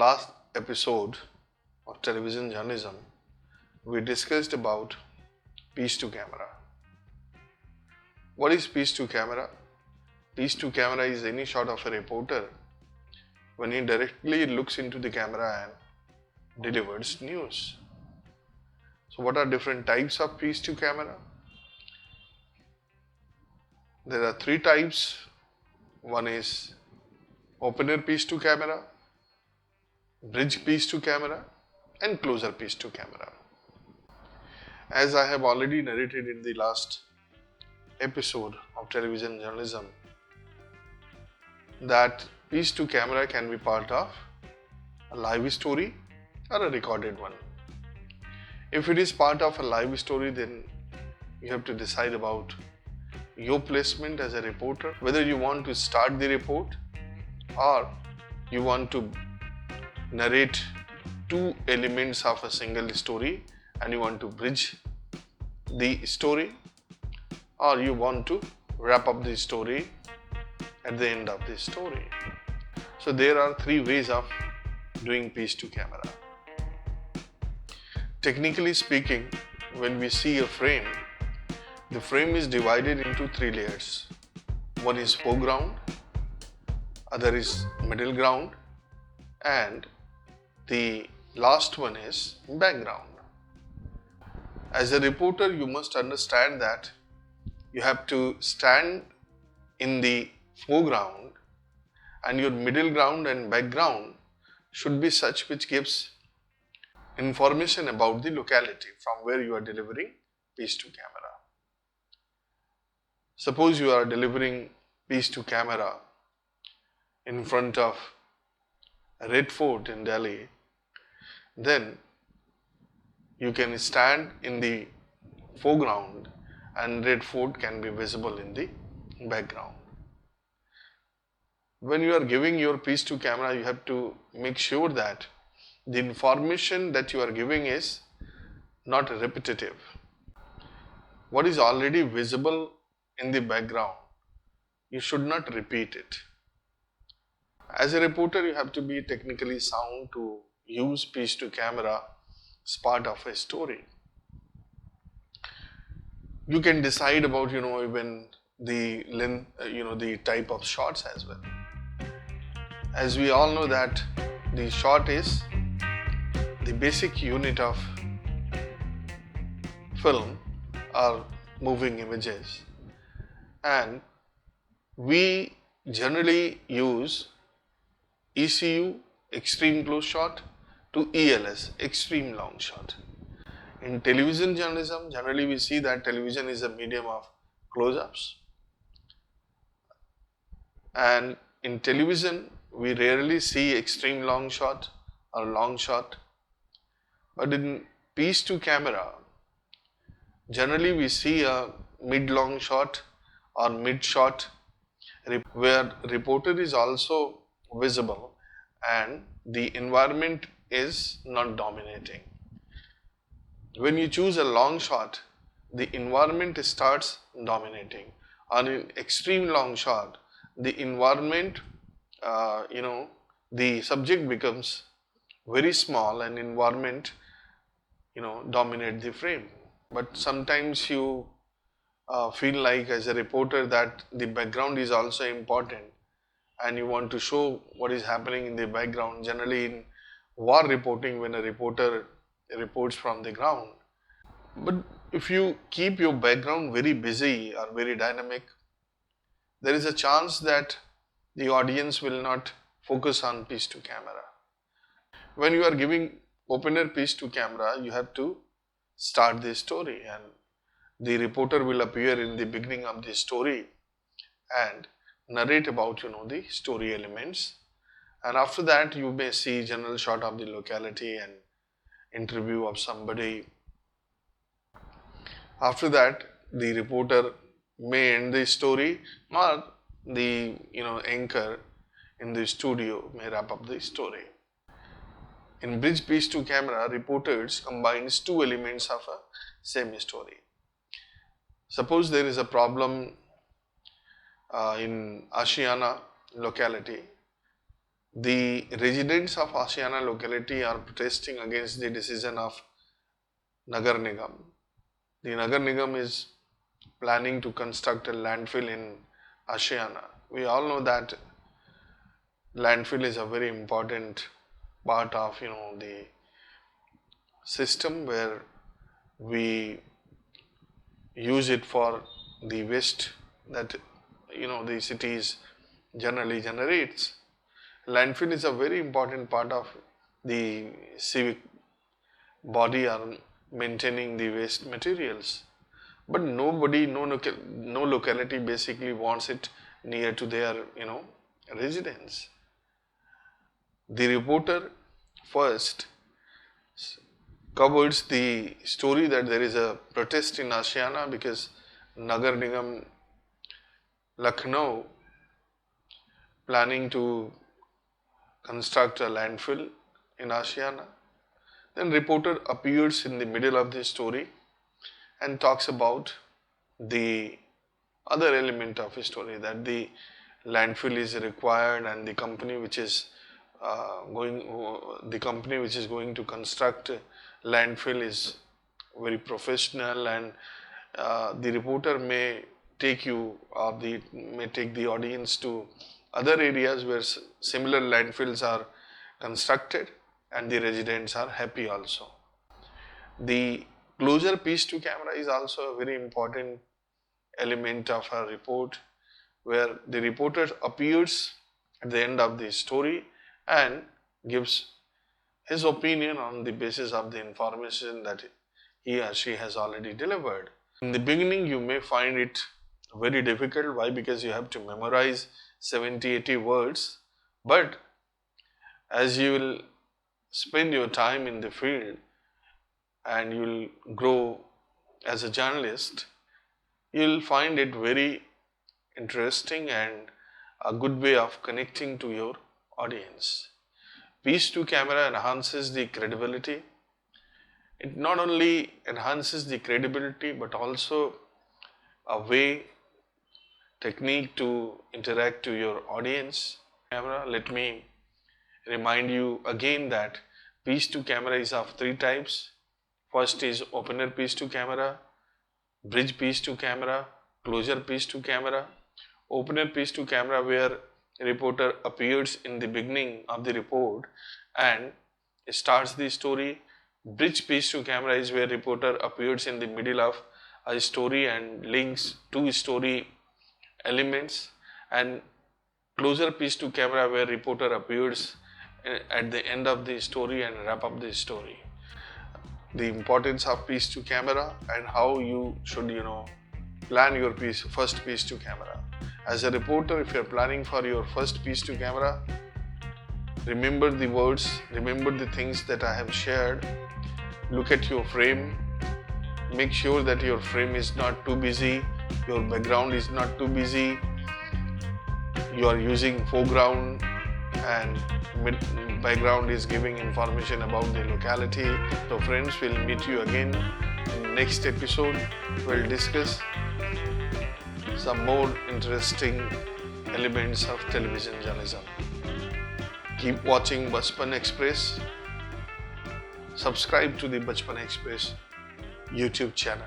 last episode of television journalism, we discussed about piece to camera. What is piece to camera? Piece to camera is any shot of a reporter when he directly looks into the camera and delivers news. So what are different types of piece to camera? There are three types. One is opener piece to camera, bridge piece to camera, and closer piece to camera. As I have already narrated in the last episode of television journalism, that piece to camera can be part of a live story or a recorded one. If it is part of a live story, then you have to decide about your placement as a reporter, whether you want to start the report or you want to narrate two elements of a single story and you want to bridge the story, or you want to wrap up the story at the end of the story. So there are three ways of doing piece to camera. Technically speaking, when we see a frame, the frame is divided into three layers. One is foreground, other is middle ground, and the last one is background. As a reporter, you must understand that you have to stand in the foreground, and your middle ground and background should be such which gives information about the locality from where you are delivering piece to camera. Suppose you are delivering piece to camera in front of a Red Fort in Delhi, then you can stand in the foreground and Red Fort can be visible in the background. When you are giving your piece to camera, you have to make sure that the information that you are giving is not repetitive. What is already visible in the background, you should not repeat it. As a reporter, you have to be technically sound to use piece to camera as part of a story. You can decide about, even the length, the type of shots as well. As we all know that the shot is the basic unit of film or moving images, and we generally use ECU, extreme close shot, to ELS, extreme long shot. In television journalism, generally we see that television is a medium of close-ups, and in television we rarely see extreme long shot or long shot, but in piece to camera, generally we see a mid-long shot or mid-shot where reporter is also visible and the environment is not dominating. When you choose a long shot, the environment starts dominating. On an extreme long shot, the environment, the subject becomes very small and environment, dominate the frame. But sometimes you feel like as a reporter that the background is also important and you want to show what is happening in the background. Generally in war reporting, when a reporter reports from the ground. But if you keep your background very busy or very dynamic, there is a chance that the audience will not focus on piece to camera. When you are giving opener piece to camera, you have to start the story and the reporter will appear in the beginning of the story and narrate about the story elements, and after that you may see general shot of the locality and interview of somebody. After that the reporter may end the story, or the anchor in the studio may wrap up the story. In bridge piece to camera, reporters combines two elements of a same story. Suppose there is a problem in Ashiana locality The residents of Ashiana locality are protesting against the decision of Nagar Nigam. The Nagar Nigam is planning to construct a landfill in Ashiana. We all know that landfill is a very important part of the system where we use it for the waste that the cities generally generates. Landfill is a very important part of the civic body or maintaining the waste materials, but nobody, no locality basically wants it near to their residence. The reporter first covers the story that there is a protest in Ashiana because Nagar Nigam Lucknow planning to construct a landfill in Ashiana. Then reporter appears in the middle of the story and talks about the other element of the story, that the landfill is required and the company which is going to construct landfill is very professional, and the reporter may take you or may take the audience to other areas where similar landfills are constructed and the residents are happy also. The closer piece to camera is also a very important element of our report, where the reporter appears at the end of the story and gives his opinion on the basis of the information that he or she has already delivered. In the beginning, you may find it very difficult. Why? Because you have to memorize 70-80 words, but as you will spend your time in the field and you will grow as a journalist, you will find it very interesting and a good way of connecting to your audience. Piece to camera enhances the credibility. It not only enhances the credibility but also a technique to interact to your audience. Let me remind you again that piece to camera is of three types. First is opener piece to camera, bridge piece to camera, closure piece to camera. Opener piece to camera, where reporter appears in the beginning of the report and starts the story. Bridge piece to camera is where reporter appears in the middle of a story and links two story elements. And closure piece to camera, where reporter appears at the end of the story and wrap up the story. The importance of piece to camera and how you should plan your first piece to camera. As a reporter, if you are planning for your first piece to camera, remember the words, remember the things that I have shared. Look at your frame. Make sure that your frame is not too busy, your background is not too busy. You are using foreground and background is giving information about the locality. So friends, we'll meet you again in next episode. We'll discuss some more interesting elements of television journalism. Keep watching Bachpan Express. Subscribe to the Bachpan Express YouTube channel.